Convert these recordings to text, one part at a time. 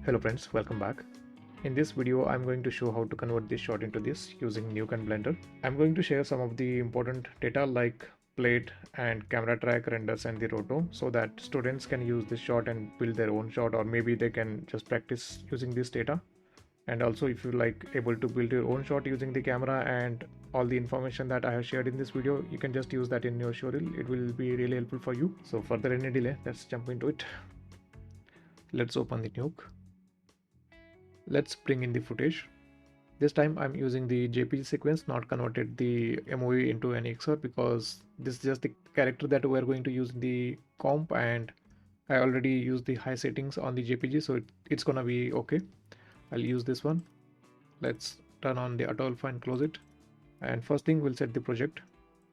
Hello friends, welcome back. In this video, I'm going to show how to convert this shot into this using Nuke and Blender. I'm going to share some of the important data like plate and camera track renders and the roto so that students can use this shot and build their own shot, or maybe they can just practice using this data. And also if you like able to build your own shot using the camera and all the information that I have shared in this video, you can just use that in your showreel. It will be really helpful for you. So further any delay, let's jump into it. Let's open the Nuke. Let's bring in the footage. This time I'm using the JPG sequence, not converted the MOV into an XR, because this is just the character that we're going to use in the comp, and I already used the high settings on the JPG, so it's gonna be okay. I'll use this one. Let's turn on the auto alpha and close it. And first thing, we'll set the project.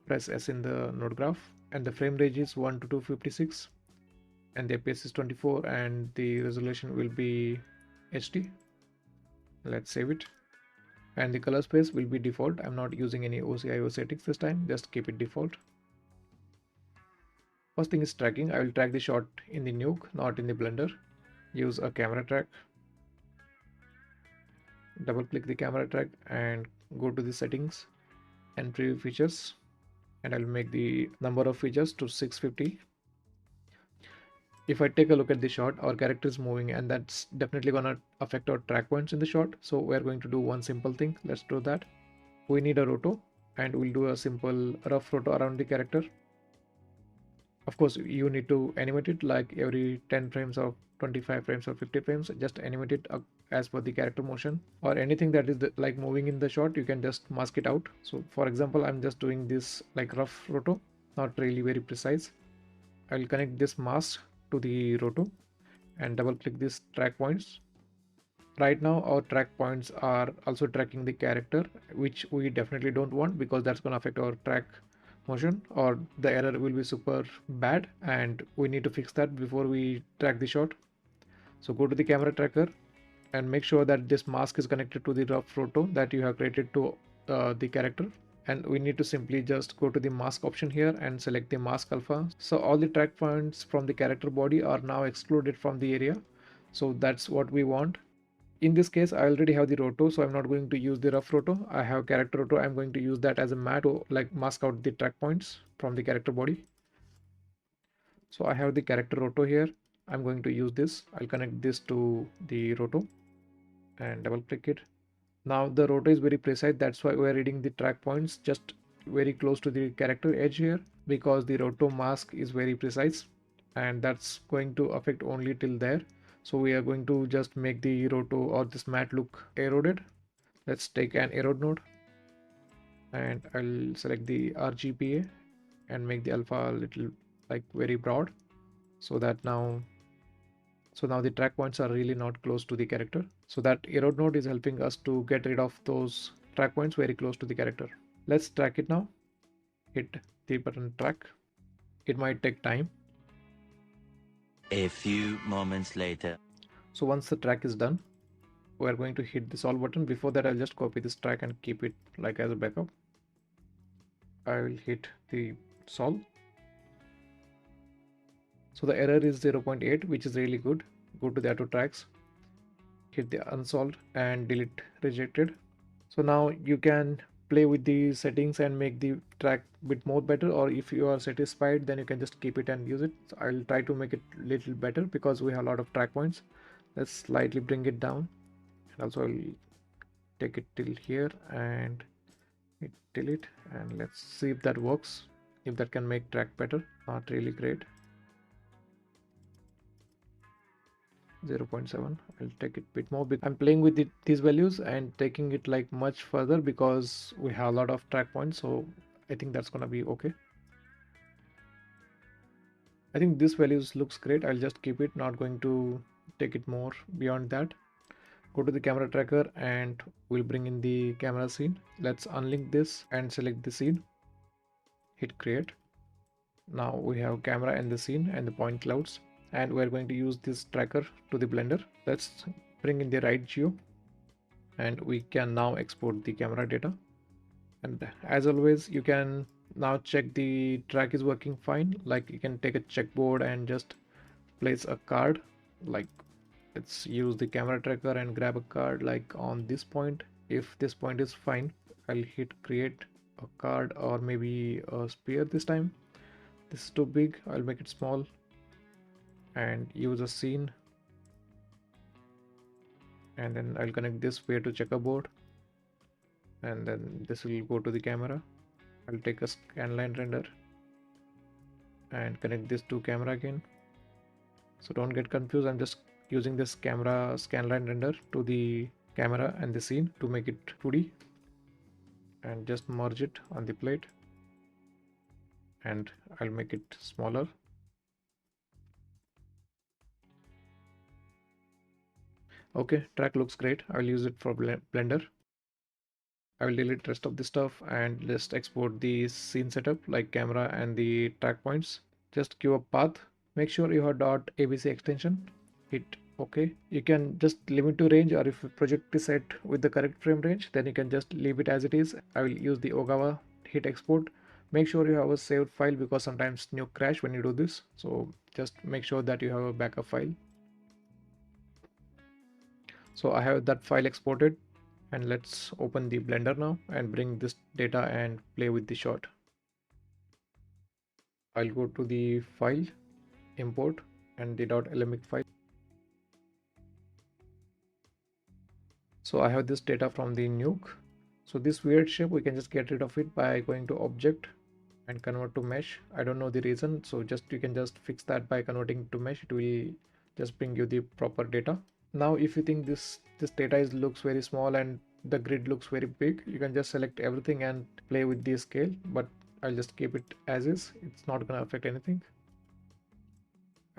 Press S in the node graph, and the frame range is 1 to 256, and the FPS is 24, and the resolution will be HD. Let's save it. And the color space will be default. I'm not using any OCIO settings this time, just keep it default. First thing is tracking. I will track the shot in the Nuke, not in the Blender. Use a camera track. Double click the camera track and go to the settings and preview features, and I'll make the number of features to 650. If I take a look at the shot, our character is moving, and that's definitely gonna affect our track points in the shot. So we're going to do one simple thing. Let's do that. We need a roto, and we'll do a simple rough roto around the character. Of course, you need to animate it like every 10 frames or 25 frames or 50 frames. Just animate it as per the character motion, or anything that is like moving in the shot, you can just mask it out. So for example, I'm just doing this like rough roto, not really very precise. I'll connect this mask to the roto and double click these track points. Right now our track points are also tracking the character, which we definitely don't want, because that's going to affect our track motion, or the error will be super bad, and we need to fix that before we track the shot. So go to the camera tracker and make sure that this mask is connected to the rough roto that you have created to the character, and we need to simply just go to the mask option here and select the mask alpha. So all the track points from the character body are now excluded from the area, so that's what we want. In this case, I already have the roto, so I'm not going to use the rough roto. I have character roto. I'm going to use that as a matte to like mask out the track points from the character body. So I have the character roto here. I'm going to use this. I'll connect this to the roto and double click it. Now the roto is very precise. That's why we're reading the track points just very close to the character edge here, because the roto mask is very precise, and that's going to affect only till there. So we are going to just make the roto or this matte look eroded. Let's take an erode node, and I'll select the RGBA and make the alpha a little like very broad, so that now the track points are really not close to the character. So that erode node is helping us to get rid of those track points very close to the character. Let's track it now. Hit the button track. It might take time. A few moments later. So once the track is done, we're going to hit the solve button. Before that, I'll just copy this track and keep it like as a backup. I will hit the solve. So the error is 0.8, which is really good. Go to the auto tracks, hit the unsolved and delete rejected. So now you can play with the settings and make the track bit more better, or if you are satisfied, then you can just keep it and use it. So I'll try to make it little better because we have a lot of track points. Let's slightly bring it down, and also I'll take it till here and hit delete, and let's see if that works, if that can make track better. Not really great. 0.7. I'll take it a bit more. I'm playing with these values and taking it like much further because we have a lot of track points, so I think that's gonna be okay. I think this values looks great. I'll just keep it, not going to take it more beyond that. Go to the camera tracker and we'll bring in the camera scene. Let's unlink this and select the scene. Hit create. Now we have camera and the scene and the point clouds, and we're going to use this tracker to the Blender. Let's bring in the right geo, and we can now export the camera data. And as always, you can now check the track is working fine. Like you can take a checkboard and just place a card, like let's use the camera tracker and grab a card like on this point. If this point is fine, I'll hit create a card, or maybe a sphere this time. This is too big, I'll make it small and use a scene, and then I'll connect this sphere to checkerboard, and then this will go to the camera. I'll take a scanline render and connect this to camera again. So don't get confused, I'm just using this camera scanline render to the camera and the scene to make it 2D, and just merge it on the plate, and I'll make it smaller. Okay, track looks great. I'll use it for Blender. I will delete rest of the stuff and just export the scene setup like camera and the track points. Just give a path. Make sure you have .abc extension. Hit OK. You can just limit to range, or if a project is set with the correct frame range, then you can just leave it as it is. I will use the Ogawa, hit export. Make sure you have a saved file, because sometimes Nuke crash when you do this. So just make sure that you have a backup file. So I have that file exported, and let's open the Blender now and bring this data and play with the shot. I'll go to the file, import, and the .lmx file. So I have this data from the Nuke. So this weird shape, we can just get rid of it by going to object and convert to mesh. I don't know the reason, so just you can just fix that by converting to mesh. It will just bring you the proper data. Now if you think this data looks very small and the grid looks very big, you can just select everything and play with the scale, but I'll just keep it as is. It's not gonna affect anything.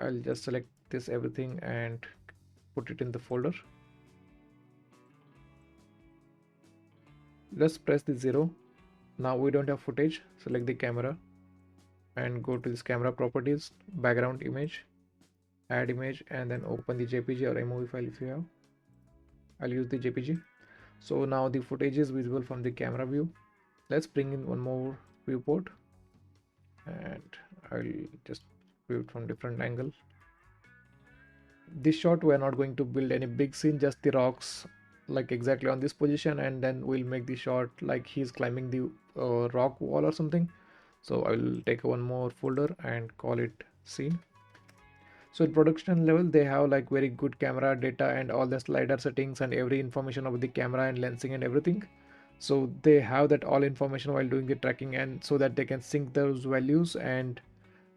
I'll just select this everything and put it in the folder. Let's press the 0. Now we don't have footage. Select the camera and go to this camera properties, background image, add image, and then open the JPG or MOV file if you have. I'll use the JPG. So now the footage is visible from the camera view. Let's bring in one more viewport, and I'll just view it from different angle. This shot we're not going to build any big scene, just the rocks like exactly on this position, and then we'll make the shot like he's climbing the rock wall or something. So I will take one more folder and call it scene. So in production level, they have like very good camera data and all the slider settings and every information about the camera and lensing and everything. So they have that all information while doing the tracking, and so that they can sync those values and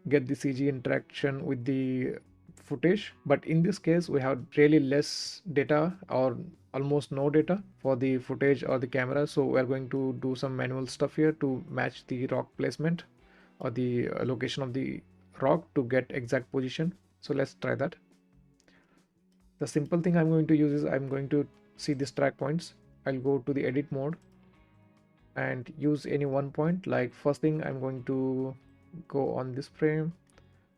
get the CG interaction with the footage. But in this case, we have really less data or almost no data for the footage or the camera. So we're going to do some manual stuff here to match the rock placement or the location of the rock to get exact position. So let's try that. The simple thing I'm going to use is I'm going to see these track points. I'll go to the edit mode and use any one point. Like first thing, I'm going to go on this frame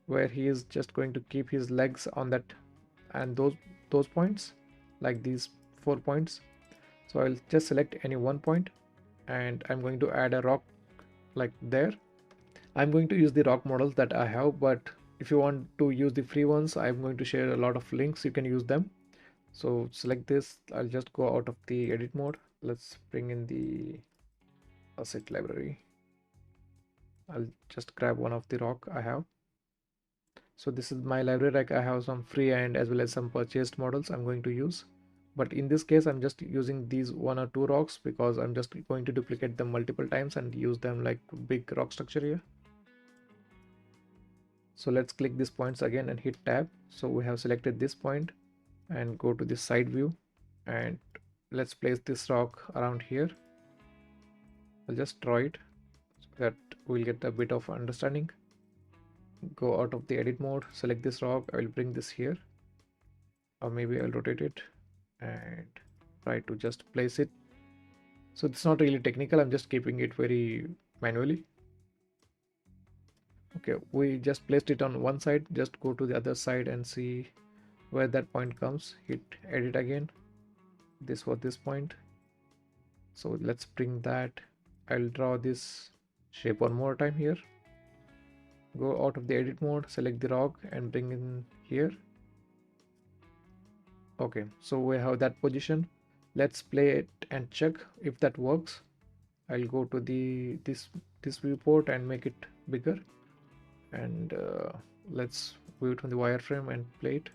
where he is just going to keep his legs on that, and those points, like these 4 points. So I'll just select any one point, and I'm going to add a rock like there. I'm going to use the rock models that I have, but if you want to use the free ones, I'm going to share a lot of links, you can use them. So select this. I'll just go out of the edit mode. Let's bring in the asset library. I'll just grab one of the rock I have. So this is my library. Like I have some free and as well as some purchased models I'm going to use, but in this case I'm just using these 1 or 2 rocks because I'm just going to duplicate them multiple times and use them like big rock structure here. So let's click these points again and hit tab. So we have selected this point, and go to the side view, and let's place this rock around here. I'll just draw it so that we'll get a bit of understanding. Go out of the edit mode, select this rock. I will bring this here, or maybe I'll rotate it and try to just place it. So it's not really technical, I'm just keeping it very manually. Okay, we just placed it on one side. Just go to the other side and see where that point comes. Hit edit again. This was this point. So let's bring that. I'll draw this shape one more time here. Go out of the edit mode, select the rock and bring in here. Okay, so we have that position. Let's play it and check if that works. I'll go to this viewport and make it bigger, and let's view it on the wireframe and play it.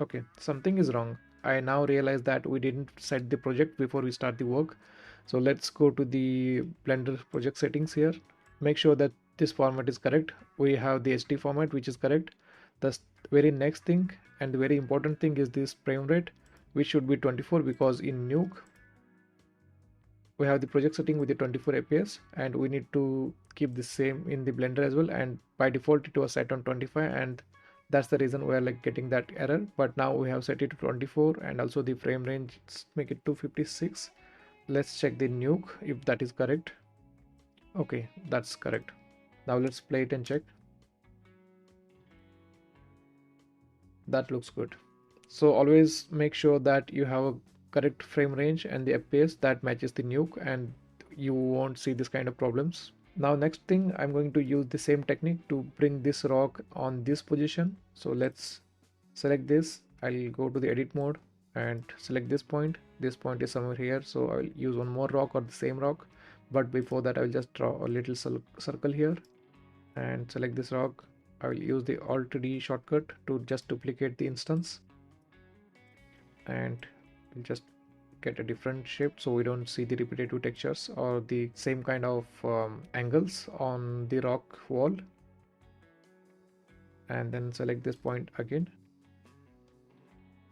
Okay, something is wrong. I now realize that we didn't set the project before we start the work. So let's go to the Blender project settings here. Make sure that this format is correct. We have the HD format, which is correct. The very next thing and the very important thing is this frame rate, which should be 24, because in Nuke we have the project setting with the 24 fps, and we need to keep the same in the Blender as well, and by default it was set on 25, and that's the reason we are like getting that error. But now we have set it to 24, and also the frame range, make it 256. Let's check the Nuke if that is correct. Okay, that's correct. Now let's play it and check. That looks good. So always make sure that you have a correct frame range and the fps that matches the Nuke, and you won't see this kind of problems. Now next thing, I'm going to use the same technique to bring this rock on this position. So let's select this. I'll go to the edit mode and select this point. This point is somewhere here, so I'll use one more rock or the same rock, but before that I'll just draw a little circle here and select this rock. I will use the Alt D shortcut to just duplicate the instance, and we'll just get a different shape so we don't see the repetitive textures or the same kind of angles on the rock wall. And then select this point again,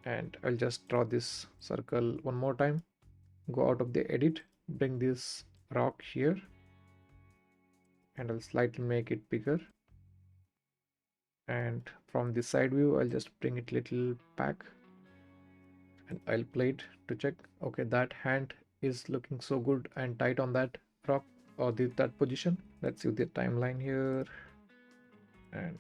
and I'll just draw this circle one more time. Go out of the edit, bring this rock here, and I'll slightly make it bigger. And from the side view, I'll just bring it little back, and I'll play it to check. Okay, that hand is looking so good and tight on that rock or that position. Let's see the timeline here, and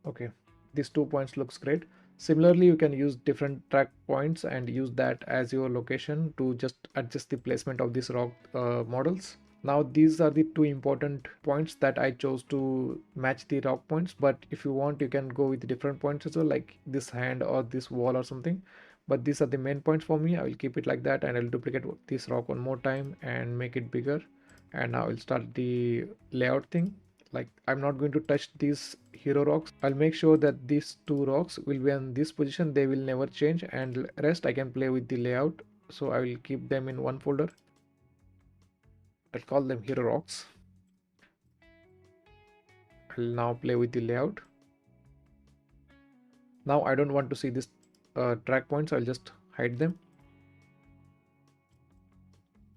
okay, these 2 points looks great. Similarly, you can use different track points and use that as your location to just adjust the placement of these rock models. Now these are the two important points that I chose to match the rock points, but if you want you can go with different points as well, like this hand or this wall or something, but these are the main points for me. I will keep it like that, and I'll duplicate this rock one more time and make it bigger. And now I'll start the layout thing. Like, I'm not going to touch these hero rocks. I'll make sure that these two rocks will be on this position, they will never change, and rest I can play with the layout. So I will keep them in one folder. I'll call them hero rocks. I'll now play with the layout. Now I don't want to see this track points, I'll just hide them.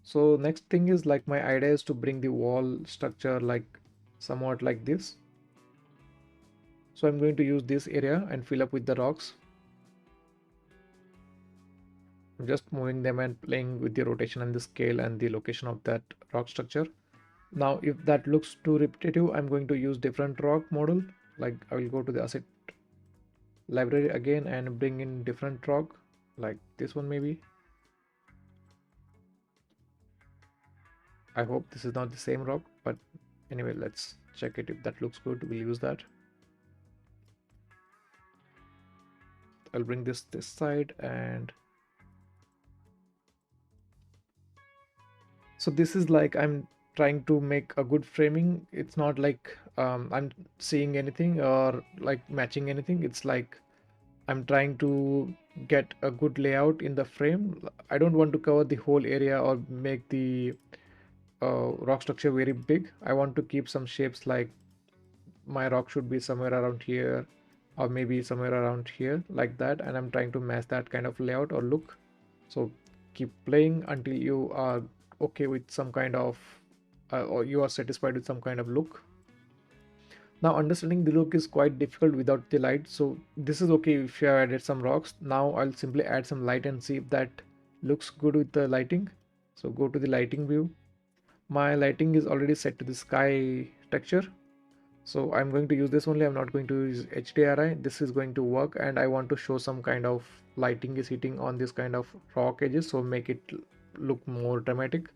So next thing is, like, my idea is to bring the wall structure like somewhat like this. So I'm going to use this area and fill up with the rocks. I'm just moving them and playing with the rotation and the scale and the location of that rock structure. Now if that looks too repetitive, I'm going to use different rock model. Like, I will go to the asset library again and bring in different rock, like this one maybe. I hope this is not the same rock, but anyway, let's check it. If that looks good, we'll use that. I'll bring this side, and so this is like I'm trying to make a good framing. It's not like I'm seeing anything or like matching anything. It's like I'm trying to get a good layout in the frame. I don't want to cover the whole area or make the rock structure very big. I want to keep some shapes, like my rock should be somewhere around here or maybe somewhere around here, like that, and I'm trying to match that kind of layout or look. So keep playing until you are okay with some kind of or you are satisfied with some kind of look. Now understanding the look is quite difficult without the light, so this is okay if you have added some rocks. Now I'll simply add some light and see if that looks good with the lighting. So go to the lighting view. My lighting is already set to the sky texture, so I'm going to use this only. I'm not going to use HDRI. This is going to work, and I want to show some kind of lighting is hitting on this kind of rock edges, so make it look more dramatic.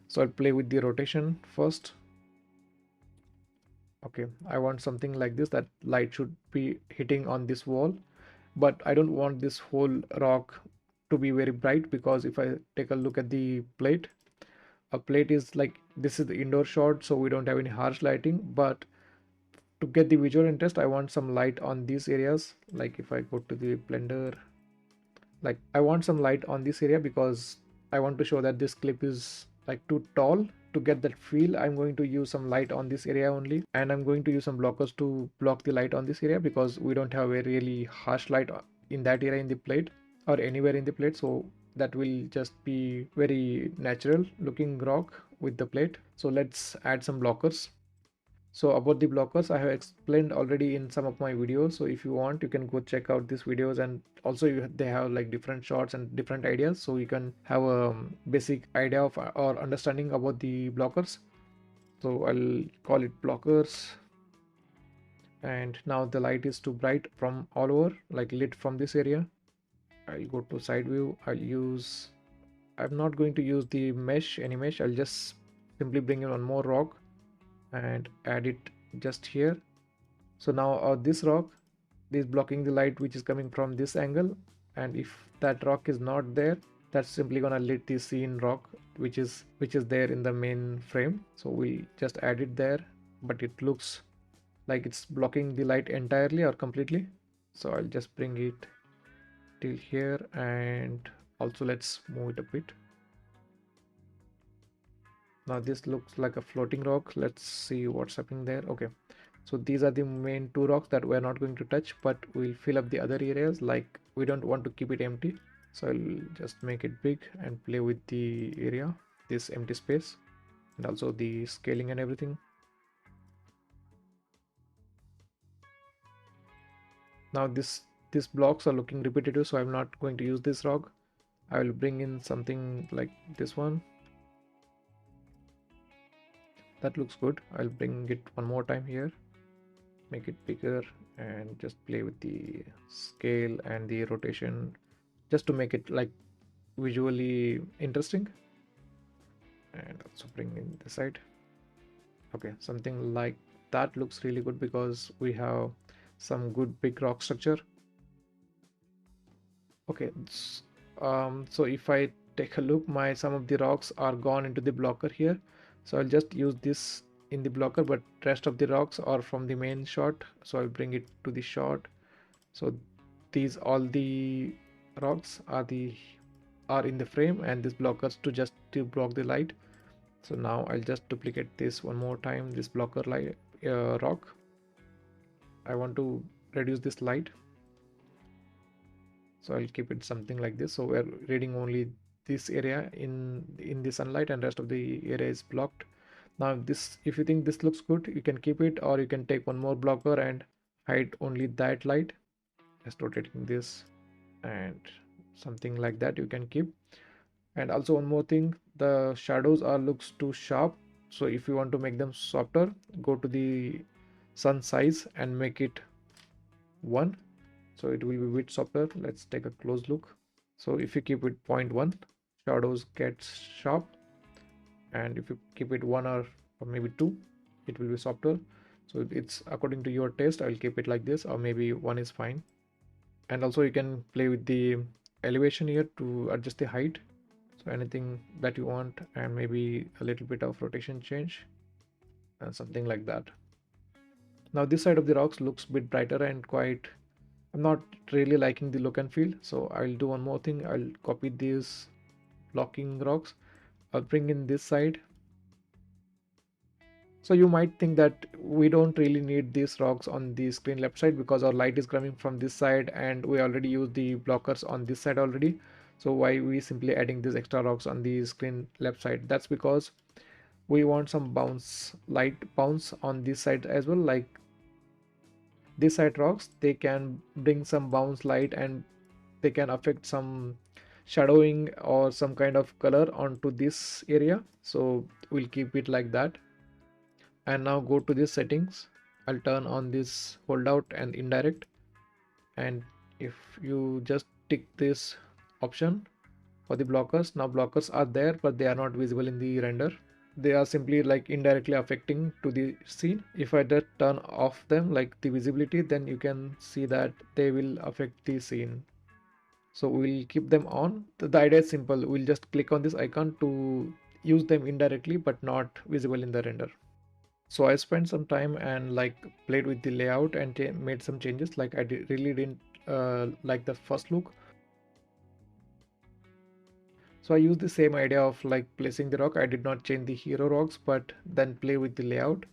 So I'll play with the rotation first. Okay, I want something like this, that light should be hitting on this wall, but I don't want this whole rock to be very bright, because if I take a look at the plate, a plate is like, this is the indoor shot, so we don't have any harsh lighting, but to get the visual interest, I want some light on these areas. Like if I go to the Blender, like I want some light on this area, because I want to show that this clip is like too tall. To get that feel, I'm going to use some light on this area only, and I'm going to use some blockers to block the light on this area, because we don't have a really harsh light in that area in the plate, or anywhere in the plate. So that will just be very natural looking rock with the plate. So let's add some blockers. So about the blockers, I have explained already in some of my videos. So if you want, you can go check out these videos, and also they have like different shots and different ideas. So you can have a basic idea of or understanding about the blockers. So I'll call it blockers. And now the light is too bright from all over, like lit from this area. I'll go to side view. I'm not going to use the mesh, any mesh. I'll just simply bring in one more rock and add it just here. So now this rock is blocking the light which is coming from this angle, and if that rock is not there, that's simply gonna lit the scene rock which is there in the main frame. So we just add it there, but it looks like it's blocking the light entirely or completely. So I'll just bring it till here, and also let's move it a bit. Now this looks like a floating rock. Let's see what's happening there. Okay, so these are the main two rocks that we're not going to touch, but we'll fill up the other areas, like we don't want to keep it empty. So I'll just make it big and play with the area, this empty space, and also the scaling and everything. Now these blocks are looking repetitive, so I'm not going to use this rock. I will bring in something like this one. That looks good. I'll bring it one more time here, make it bigger, and just play with the scale and the rotation, just to make it like visually interesting. And also bring in the side. Okay, something like that looks really good, because we have some good big rock structure. Okay, so if I take a look, my some of the rocks are gone into the blocker here. So I'll just use this in the blocker, but rest of the rocks are from the main shot. So I'll bring it to the shot. So these all the rocks are in the frame, and these blockers to block the light. So now I'll just duplicate this one more time, this blocker light rock. I want to reduce this light, so I'll keep it something like this. So we're reading only this area in the sunlight, and rest of the area is blocked. Now this, if you think this looks good, you can keep it, or you can take one more blocker and hide only that light, just rotating this, and something like that you can keep. And also one more thing, the shadows are looks too sharp. So if you want to make them softer, go to the sun size and make it 1, so it will be a bit softer. Let's take a close look. So if you keep it 0.1, shadows get sharp, and if you keep it 1 or maybe 2, it will be softer. So it's according to your taste. I'll keep it like this, or maybe 1 is fine. And also you can play with the elevation here to adjust the height, so anything that you want, and maybe a little bit of rotation change and something like that. Now this side of the rocks looks a bit brighter and quite, I'm not really liking the look and feel. So I'll do one more thing. I'll copy these blocking rocks. I'll bring in this side. So you might think that we don't really need these rocks on the screen left side, because our light is coming from this side and we already use the blockers on this side already. So why we simply adding these extra rocks on the screen left side? That's because we want some light bounce on this side as well. Like this side rocks, they can bring some bounce light, and they can affect some shadowing or some kind of color onto this area. So we'll keep it like that. And now go to these settings. I'll turn on this holdout and indirect, and if you just tick this option for the blockers, now blockers are there but they are not visible in the render. they are simply like indirectly affecting to the scene. If I just turn off them, like the visibility, then you can see that they will affect the scene. So we'll keep them on. The idea is simple. We'll just click on this icon to use them indirectly but not visible in the render. So I spent some time and like played with the layout and made some changes. Like really didn't like the first look. So I used the same idea of like placing the rock. I did not change the hero rocks, but then play with the layout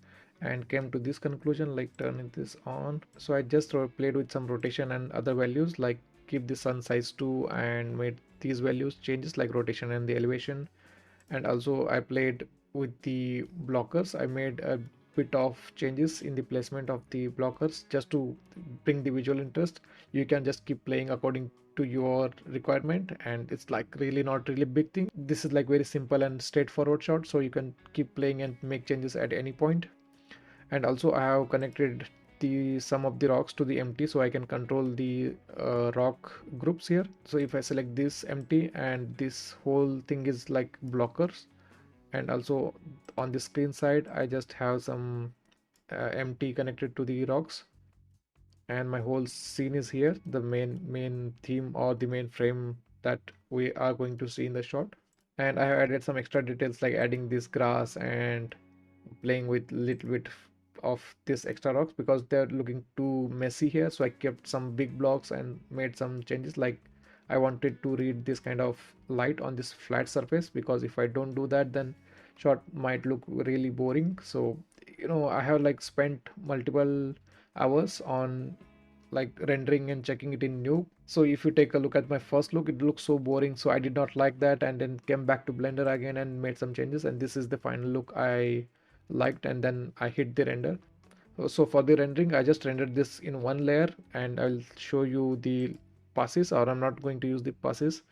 and came to this conclusion, like turning this on. So I just played with some rotation and other values, like keep the sun size to and made these values changes like rotation and the elevation. And also I played with the blockers. I made a bit of changes in the placement of the blockers just to bring the visual interest. You can just keep playing according to your requirement, and it's like really not really big thing. This is like very simple and straightforward shot, so you can keep playing and make changes at any point. And also I have connected the some of the rocks to the empty, so I can control the rock groups here. So if I select this empty and this whole thing is like blockers, and also on the screen side I just have some empty connected to the rocks, and my whole scene is here, the main theme or the main frame that we are going to see in the shot. And I have added some extra details like adding this grass and playing with little bit of this extra rocks because they're looking too messy here. So I kept some big blocks and made some changes, like I wanted to read this kind of light on this flat surface, because if I don't do that then shot might look really boring. So I have like spent multiple hours on like rendering and checking it in Nuke. So if you take a look at my first look, it looks so boring, so I did not like that, and then came back to Blender again and made some changes, and this is the final look I liked. And then I hit the render. So for the rendering, I just rendered this in one layer, and I'll show you the passes, or I'm not going to use the passes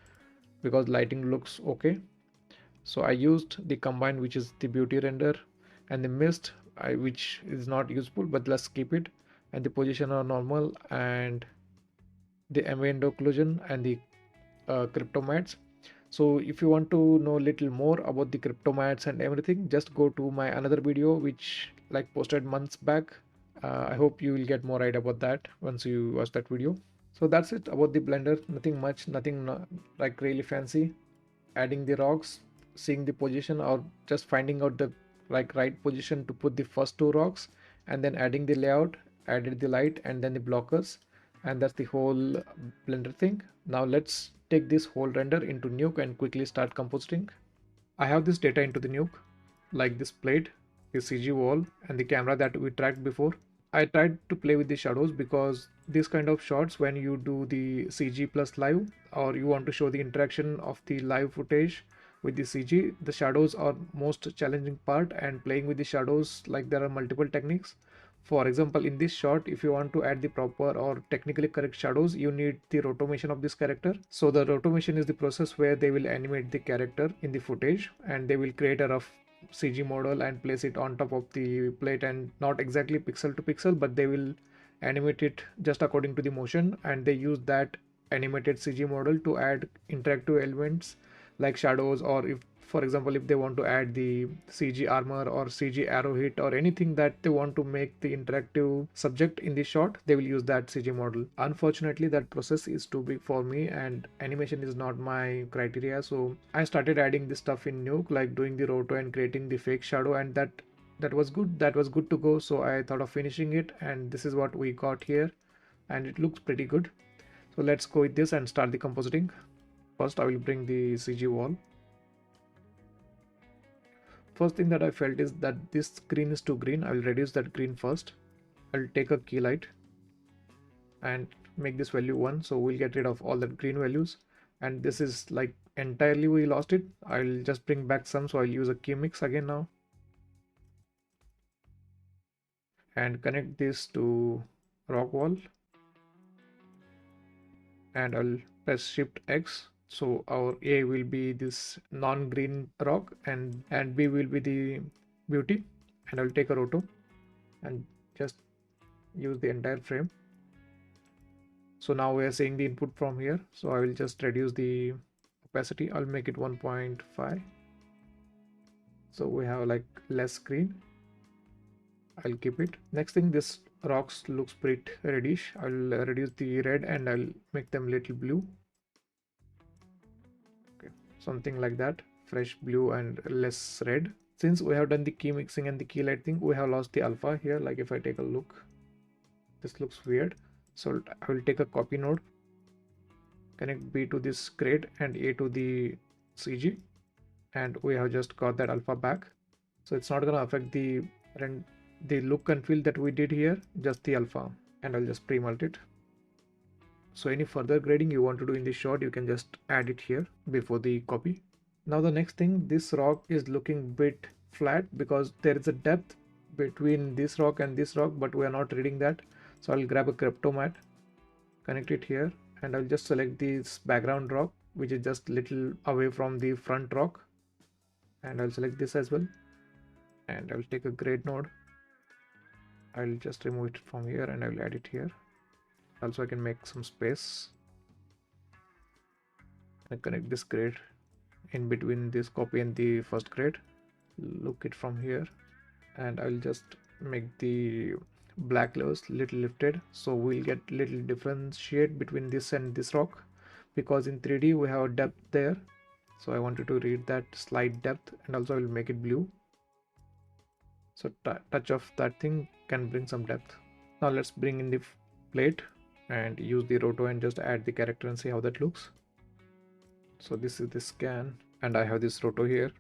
because lighting looks okay. So I used the combine, which is the beauty render, and the mist, which is not useful, but let's keep it. And the position are normal, and the ambient occlusion and the crypto mats. So if you want to know a little more about the crypto mats and everything, just go to my another video which like posted months back. I hope you will get more idea about that once you watch that video. So that's it about the Blender. Nothing much, nothing like really fancy. Adding the rocks, seeing the position, or just finding out the like right position to put the first two rocks, and then adding the layout, added the light and then the blockers, and that's the whole Blender thing. Now let's take this whole render into Nuke and quickly start compositing. I have this data into the Nuke, like this plate, the CG wall, and the camera that we tracked before. I tried to play with the shadows because this kind of shots, when you do the CG plus live, or you want to show the interaction of the live footage with the CG, the shadows are most challenging part, and playing with the shadows, like there are multiple techniques. For example, in this shot, if you want to add the proper or technically correct shadows, you need the rotomation of this character. So the rotomation is the process where they will animate the character in the footage, and they will create a rough CG model and place it on top of the plate, and not exactly pixel to pixel, but they will animate it just according to the motion, and they use that animated CG model to add interactive elements like shadows, or if for example if they want to add the CG armor or CG arrow hit or anything that they want to make the interactive subject in the shot, they will use that CG model. Unfortunately, that process is too big for me and animation is not my criteria, so I started adding this stuff in Nuke, like doing the roto and creating the fake shadow, and that was good. That was good to go. So I thought of finishing it, and this is what we got here, and it looks pretty good. So let's go with this and start the compositing. First, I will bring the CG wall. First thing that I felt is that this screen is too green. I will reduce that green first. I'll take a key light and make this value 1, so we'll get rid of all the green values. And this is like entirely we lost it. I'll just bring back some, so I'll use a key mix again now and connect this to rock wall, and I'll press shift X, so our A will be this non-green rock, and B will be the beauty. And I'll take a roto and just use the entire frame. So now we are seeing the input from here, so I will just reduce the opacity. I'll make it 1.5. So we have like less green. I'll keep it. Next thing, this rocks looks pretty reddish. I'll reduce the red and I'll make them little blue. Okay, something like that. Fresh blue and less red. Since we have done the key mixing and the key light thing, we have lost the alpha here. Like if I take a look, this looks weird. So I will take a copy node, connect B to this grid and A to the CG, and we have just got that alpha back. So it's not going to affect the look and feel that we did here, just the alpha, and I'll just pre-mult it. So any further grading you want to do in this shot, you can just add it here before the copy. Now the next thing, this rock is looking bit flat because there is a depth between this rock and this rock, but we are not reading that. So I'll grab a crypto mat, connect it here, and I'll just select this background rock, which is just little away from the front rock, and I'll select this as well, and I'll take a grade node. I'll just remove it from here and I'll add it here. Also I can make some space and connect this grade in between this copy and the first grade. Look it from here, and I'll just make the black layers little lifted, so we'll get little differentiate between this and this rock, because in 3D we have a depth there, so I wanted to read that slight depth, and also I will make it blue, so touch of that thing can bring some depth. Now let's bring in the plate and use the roto and just add the character and see how that looks. So this is the scan, and I have this roto here.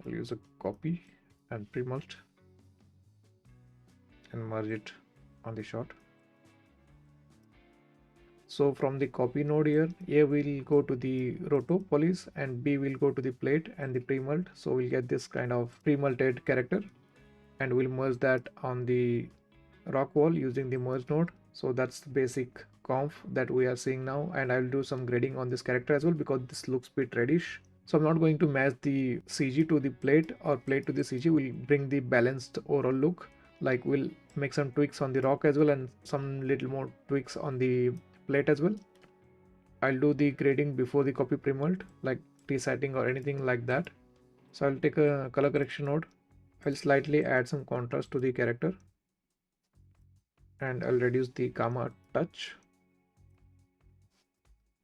I'll use a copy and pre-mult and merge it on the shot. So from the copy node here, A will go to the roto police and B will go to the plate and the pre-mult. So we'll get this kind of pre-multed character, and we'll merge that on the rock wall using the merge node. So that's the basic conf that we are seeing now, and I'll do some grading on this character as well because this looks a bit reddish. So I'm not going to match the CG to the plate or plate to the CG. We'll bring the balanced overall look. Like we'll make some tweaks on the rock as well and some little more tweaks on the plate as well. I'll do the grading before the copy pre-mult, like resetting or anything like that. So I'll take a color correction node. I'll slightly add some contrast to the character, and I'll reduce the gamma touch.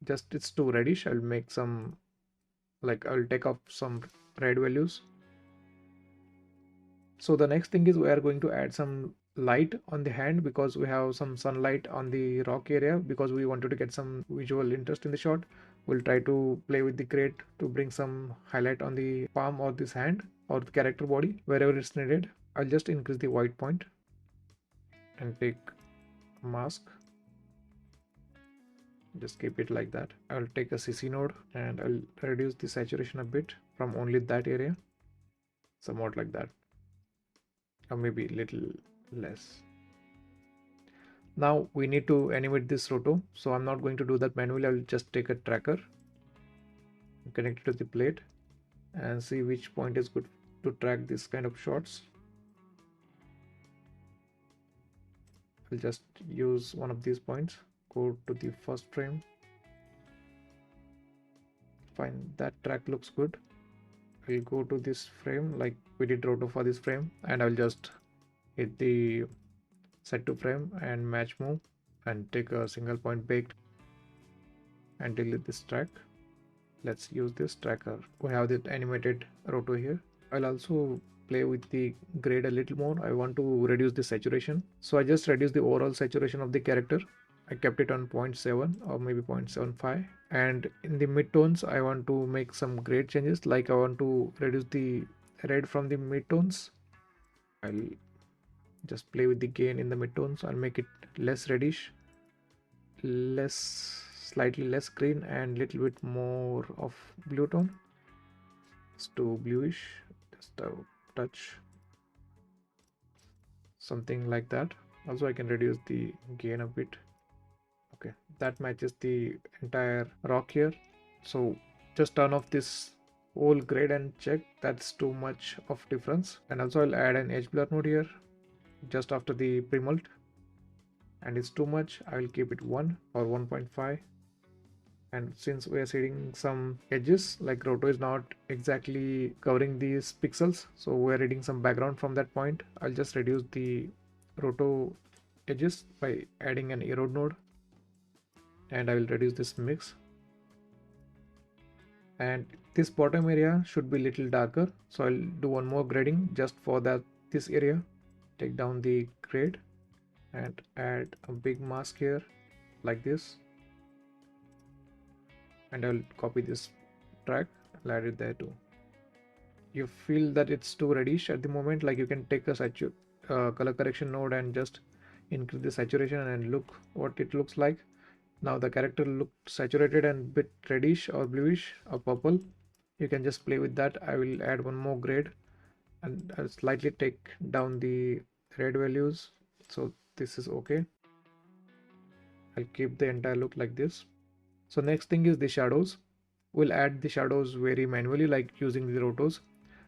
Just it's too reddish. I'll make some, like I'll take off some red values. So the next thing is we are going to add some light on the hand because we have some sunlight on the rock area, because we wanted to get some visual interest in the shot. We'll try to play with the grade to bring some highlight on the palm or this hand or the character body wherever it's needed. I'll just increase the white point and take mask. Just keep it like that. I'll take a CC node and I'll reduce the saturation a bit from only that area, somewhat like that, or maybe a little less. Now we need to animate this roto, so I'm not going to do that manually. I'll just take a tracker, connect it to the plate, and see which point is good to track this kind of shots. I'll just use one of these points, go to the first frame, find that track looks good. I'll go to this frame like we did roto for this frame, and I'll just hit the set to frame and match move and take a single point baked and delete this track. Let's use this tracker. We have the animated roto here. I'll also play with the grade a little more. I want to reduce the saturation, so I just reduced the overall saturation of the character. I kept it on 0.7 or maybe 0.75, and in the midtones I want to make some grade changes, like I want to reduce the red from the midtones. I'll just play with the gain in the midtones. I'll make it less reddish, slightly less green, and little bit more of blue tone. It's too bluish, just a touch, something like that. Also I can reduce the gain a bit. Okay, that matches the entire rock here. So just turn off this whole grade and check. That's too much of difference. And also I'll add an edge blur node here just after the pre-mult, and it's too much. I will keep it 1 or 1.5. And since we are seeing some edges, like roto is not exactly covering these pixels, so we're reading some background from that point. I'll just reduce the roto edges by adding an erode node, and I will reduce this mix. And this bottom area should be little darker, so I'll do one more grading just for that this area. Take down the grade and add a big mask here like this, and I'll copy this track and add it there too. You feel that it's too reddish at the moment, like you can take a color correction node and just increase the saturation and look what it looks like. Now the character looked saturated and bit reddish or bluish or purple. You can just play with that. I will add one more grade and I'll slightly take down the red values, so this is okay. I'll keep the entire look like this. So next thing is the shadows. We'll add the shadows very manually, like using the rotos.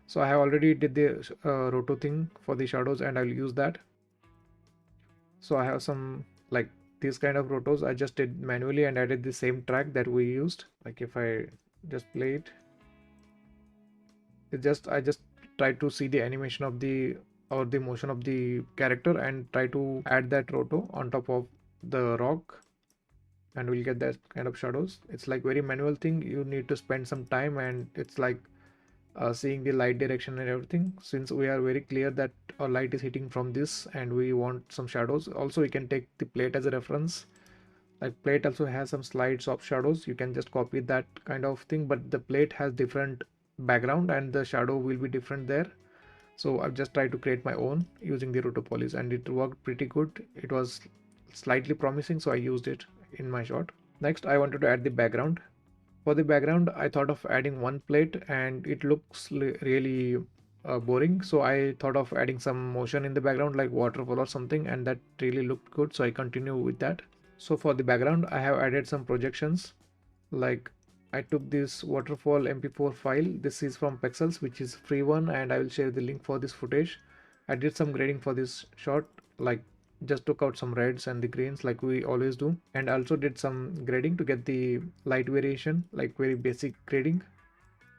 So I have already did the roto thing for the shadows and I'll use that. So I have some like these kind of rotos I just did manually and added the same track that we used. Like if I just play I just try to see the animation of the or the motion of the character and try to add that roto on top of the rock, and we'll get that kind of shadows. It's like very manual thing. You need to spend some time, and it's like seeing the light direction and everything. Since we are very clear that our light is hitting from this and we want some shadows, also we can take the plate as a reference. Like plate also has some slides of shadows, you can just copy that kind of thing, but the plate has different background and the shadow will be different there. So I've just tried to create my own using the rotopolis and it worked pretty good. It was slightly promising, so I used it in my shot. Next I wanted to add the background. For the background, I thought of adding one plate and it looks really boring. So I thought of adding some motion in the background like waterfall or something, and that really looked good. So I continue with that. So for the background, I have added some projections. Like I took this waterfall MP4 file. This is from Pexels, which is free one, and I will share the link for this footage. I did some grading for this shot, like just took out some reds and the greens like we always do, and also did some grading to get the light variation, like very basic grading,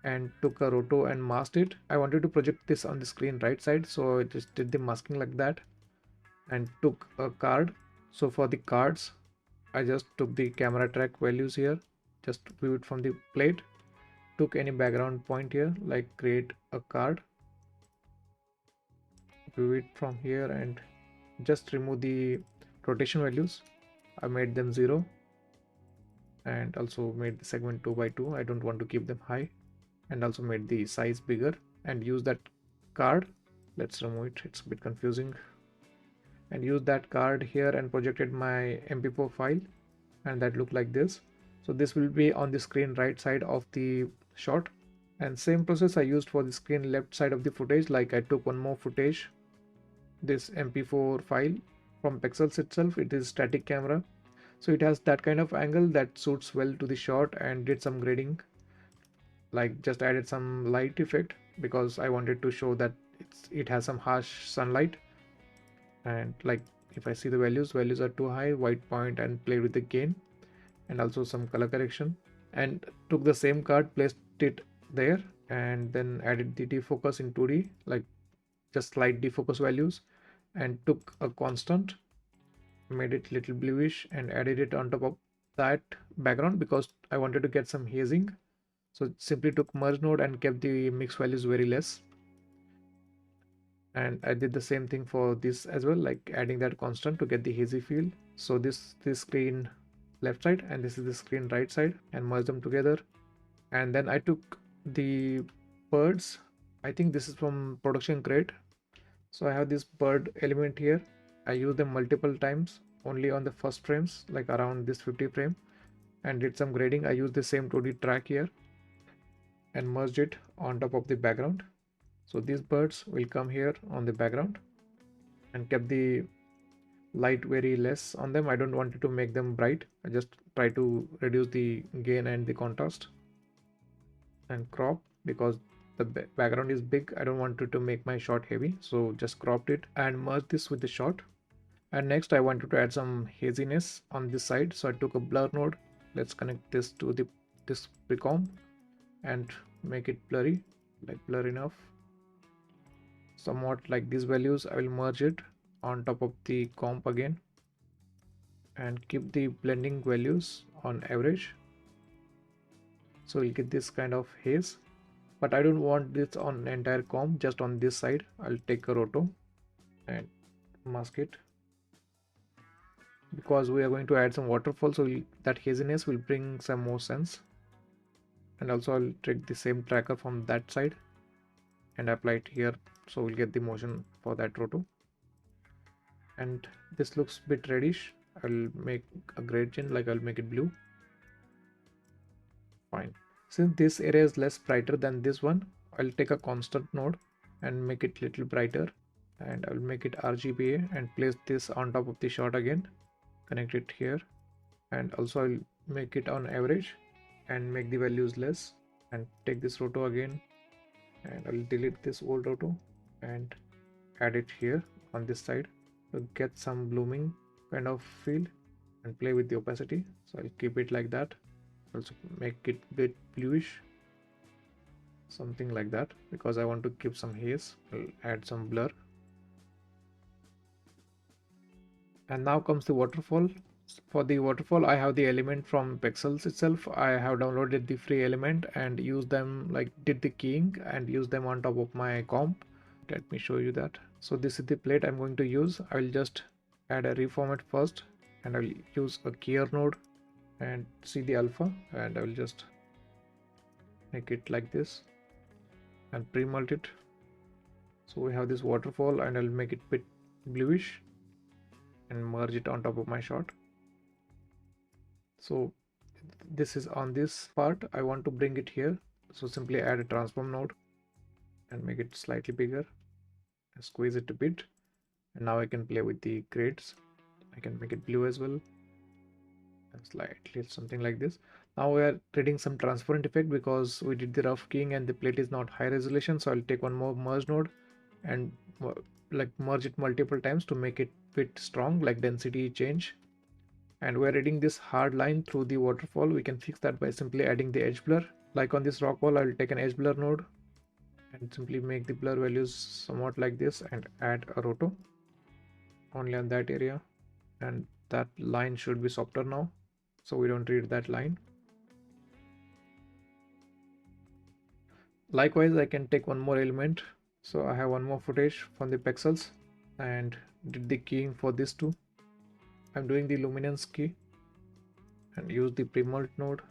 and took a roto and masked it. I wanted to project this on the screen right side, so I just did the masking like that and took a card. So for the cards, I just took the camera track values here, just view it from the plate, took any background point here, like create a card, view it from here, and just remove the rotation values. I made them 0 and also made the segment 2 by 2. I don't want to keep them high, and also made the size bigger and use that card. Let's remove it, it's a bit confusing. And use that card here and projected my mp4 file, and that looked like this. So this will be on the screen right side of the shot, and same process I used for the screen left side of the footage. Like I took one more footage, this mp4 file from Pexels itself. It is static camera, so it has that kind of angle that suits well to the shot, and did some grading, like just added some light effect because I wanted to show that it has some harsh sunlight. And like if I see the values are too high, white point, and played with the gain and also some color correction, and took the same card, placed it there, and then added the defocus in 2D, like just slight defocus values, and took a constant, made it little bluish, and added it on top of that background because I wanted to get some hazing. So simply took merge node and kept the mix values very less. And I did the same thing for this as well, like adding that constant to get the hazy feel. So this screen left side and this is the screen right side, and merge them together. And then I took the birds. I think this is from production crate. So I have this bird element here. I use them multiple times only on the first frames, like around this 50 frame, and did some grading. I use the same 2D track here and merged it on top of the background. So these birds will come here on the background, and kept the light very less on them. I don't want it to make them bright. I just try to reduce the gain and the contrast, and crop because the background is big. I don't want it to make my shot heavy, so just cropped it and merged this with the shot. And next I wanted to add some haziness on this side, so I took a blur node, let's connect this to this precomp and make it blurry, like blur enough, somewhat like these values. I will merge it on top of the comp again and keep the blending values on average, so we'll get this kind of haze. But I don't want this on entire comp, just on this side. I'll take a roto and mask it, because we are going to add some waterfall, so that haziness will bring some more sense. And also I'll take the same tracker from that side and apply it here, so we'll get the motion for that roto. And this looks a bit reddish. I'll make a gradient, like I'll make it blue. Fine. Since this area is less brighter than this one, I'll take a constant node and make it little brighter, and I'll make it RGBA and place this on top of the shot again, connect it here, and also I'll make it on average and make the values less, and take this roto again, and I'll delete this old roto and add it here on this side to get some blooming kind of feel, and play with the opacity. So I'll keep it like that. Also make it a bit bluish, something like that, because I want to keep some haze. I'll add some blur. And now comes the waterfall. For the waterfall, I have the element from Pexels itself. I have downloaded the free element and used them, like did the keying and used them on top of my comp. Let me show you that. So this is the plate I'm going to use. I will just add a reformat first, and I'll use a keyer node and see the alpha, and I will just make it like this and pre-mult it. So we have this waterfall, and I'll make it bit bluish and merge it on top of my shot. So this is on this part. I want to bring it here, so simply add a transform node and make it slightly bigger and squeeze it a bit. And now I can play with the grades. I can make it blue as well, and slightly something like this. Now we are getting some transparent effect because we did the rough keying and the plate is not high resolution. So I'll take one more merge node and like merge it multiple times to make it bit strong, like density change. And we're adding this hard line through the waterfall. We can fix that by simply adding the edge blur. Like on this rock wall, I'll take an edge blur node and simply make the blur values somewhat like this and add a roto only on that area. And that line should be softer now, so we don't read that line. Likewise, I can take one more element. So I have one more footage from the pixels and did the keying for this too. I'm doing the luminance key and use the pre-mult node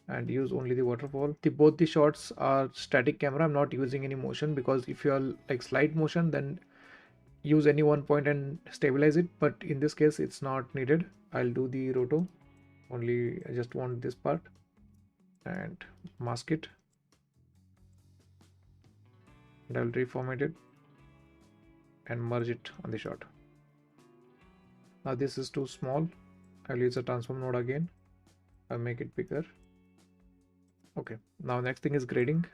and use only the waterfall. Both the shots are static camera. I'm not using any motion, because if you are like slight motion, then use any one point and stabilize it, but in this case it's not needed. I'll do the roto only. I just want this part and mask it, and I'll reformat it and merge it on the shot. Now this is too small. I'll use a transform node again. I'll make it bigger. Okay, now next thing is grading.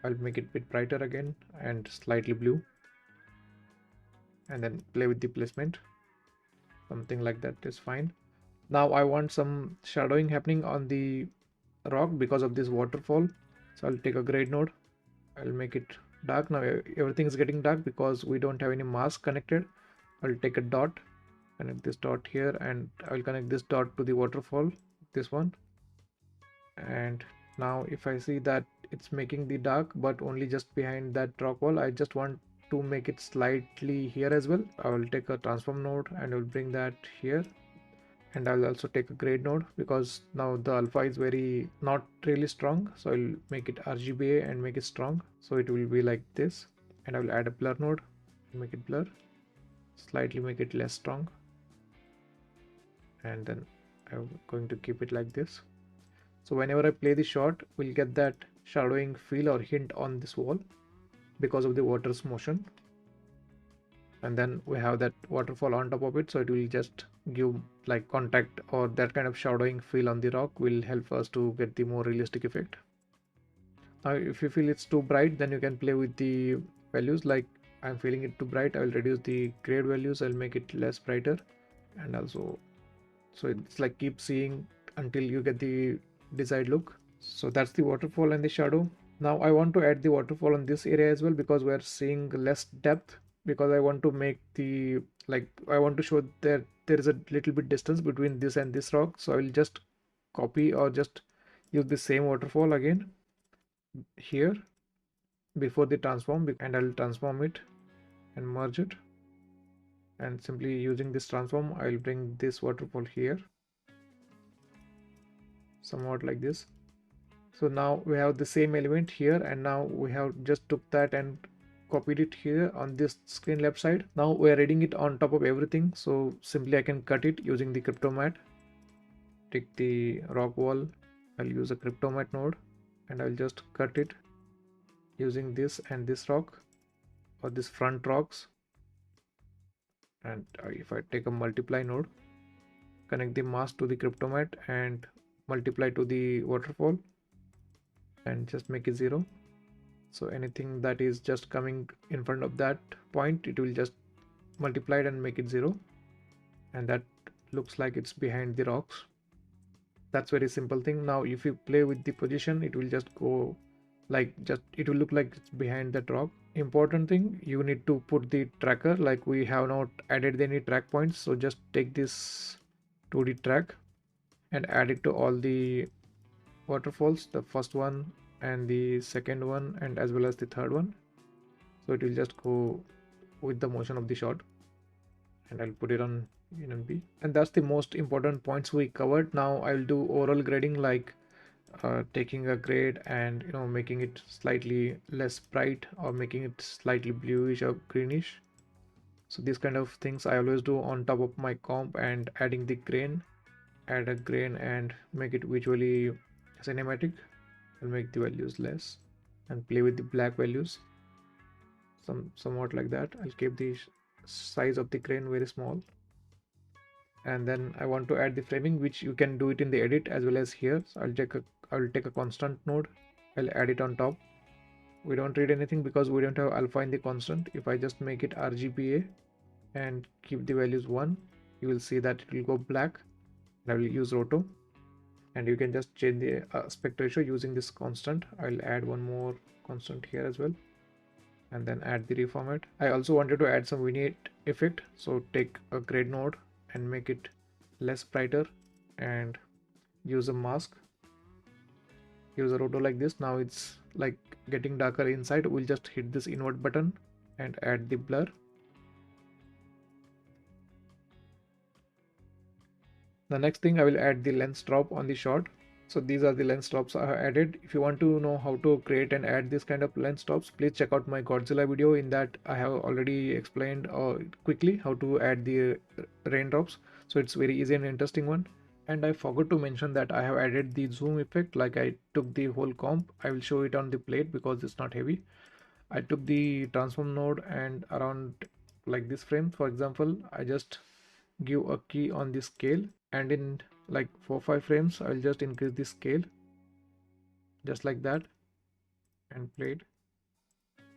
I'll make it a bit brighter again and slightly blue, and then play with the placement. Something like that is fine. Now I want some shadowing happening on the rock because of this waterfall. So I'll take a grade node. I'll make it dark. Now everything is getting dark because we don't have any mask connected. I'll take a dot, connect this dot here, and I'll connect this dot to the waterfall, this one. And now if I see that it's making the dark but only just behind that rock wall, I just want to make it slightly here as well. I will take a transform node and I will bring that here, and I'll also take a grade node because now the alpha is very not really strong, so I'll make it RGBA and make it strong, so it will be like this. And I will add a blur node and make it blur, slightly make it less strong, and then I'm going to keep it like this. So whenever I play the shot, we'll get that shadowing feel or hint on this wall because of the water's motion. And then we have that waterfall on top of it, so it will just give like contact or that kind of shadowing feel on the rock, will help us to get the more realistic effect. Now if you feel it's too bright, then you can play with the values. Like I'm feeling it too bright, I will reduce the grade values, I'll make it less brighter, and also so it's like keep seeing until you get the desired look. So that's the waterfall and the shadow. Now I want to add the waterfall on this area as well, because we're seeing less depth, because I want to make the, like, I want to show that there is a little bit distance between this and this rock. So I will just copy or just use the same waterfall again here before the transform, and I'll transform it and merge it, and simply using this transform I'll bring this waterfall here somewhat like this. So now we have the same element here, and now we have just took that and copied it here on this screen left side. Now we are adding it on top of everything, so simply I can cut it using the crypto mat. Take the rock wall, I'll use a crypto mat node, and I'll just cut it using this and this rock, or this front rocks. And if I take a multiply node, connect the mask to the crypto mat and multiply to the waterfall, and just make it 0. So anything that is just coming in front of that point, it will just multiply it and make it 0, and that looks like it's behind the rocks. That's very simple thing. Now if you play with the position, it will just go like, just it will look like it's behind that rock. Important thing, you need to put the tracker, like we have not added any track points, so just take this 2D track and add it to all the waterfalls, the first one and the second one, and as well as the third one. So it will just go with the motion of the shot, and I'll put it on NMP. And that's the most important points we covered. Now I'll do overall grading, like taking a grade and making it slightly less bright, or making it slightly bluish or greenish. So these kind of things I always do on top of my comp, and adding the grain, add a grain and make it visually cinematic. I'll make the values less and play with the black values somewhat like that. I'll keep the size of the grain very small, and then I want to add the framing, which you can do it in the edit as well as here. So I'll take a constant node, I'll add it on top. We don't read anything because we don't have alpha in the constant. If I just make it RGBA and keep the values 1, you will see that it will go black. I will use roto, and you can just change the aspect ratio using this constant. I'll add one more constant here as well, and then add the reformat. I also wanted to add some vignette effect, so take a grade node and make it less brighter and use a mask, use a roto like this. Now it's like getting darker inside. We'll just hit this invert button and add the blur. The next thing, I will add the lens drop on the shot. So these are the lens drops I have added. If you want to know how to create and add this kind of lens drops, please check out my Godzilla video. In that I have already explained quickly how to add the raindrops. So it's very easy and interesting one. And I forgot to mention that I have added the zoom effect. Like, I took the whole comp, I will show it on the plate because it's not heavy. I took the transform node, and around like this frame, for example, I just give a key on the scale, and in like 4-5 frames I'll just increase the scale just like that and play it.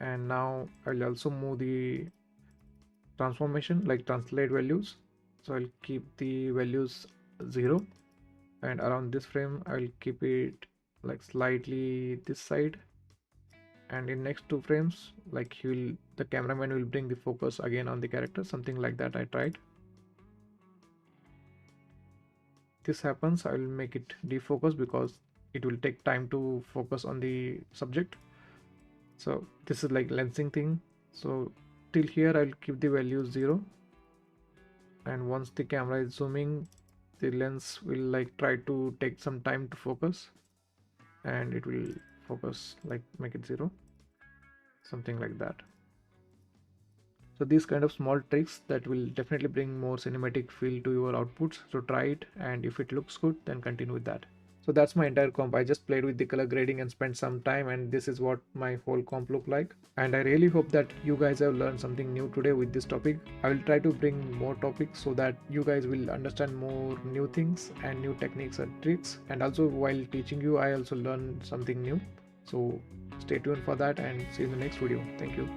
And now I'll also move the transformation, like translate values. So I'll keep the values 0, and around this frame I'll keep it like slightly this side, and in next 2 frames, like the cameraman will bring the focus again on the character, something like that. I tried. This happens, I will make it defocus because it will take time to focus on the subject. So this is like lensing thing. So till here I'll keep the value 0, and once the camera is zooming, the lens will like try to take some time to focus, and it will focus, like make it 0, something like that. So these kind of small tricks that will definitely bring more cinematic feel to your outputs. So try it, and if it looks good, then continue with that. So that's my entire comp. I just played with the color grading and spent some time, and this is what my whole comp look like. And I really hope that you guys have learned something new today with this topic. I will try to bring more topics so that you guys will understand more new things and new techniques and tricks. And also while teaching you, I also learned something new. So stay tuned for that, and see you in the next video. Thank you.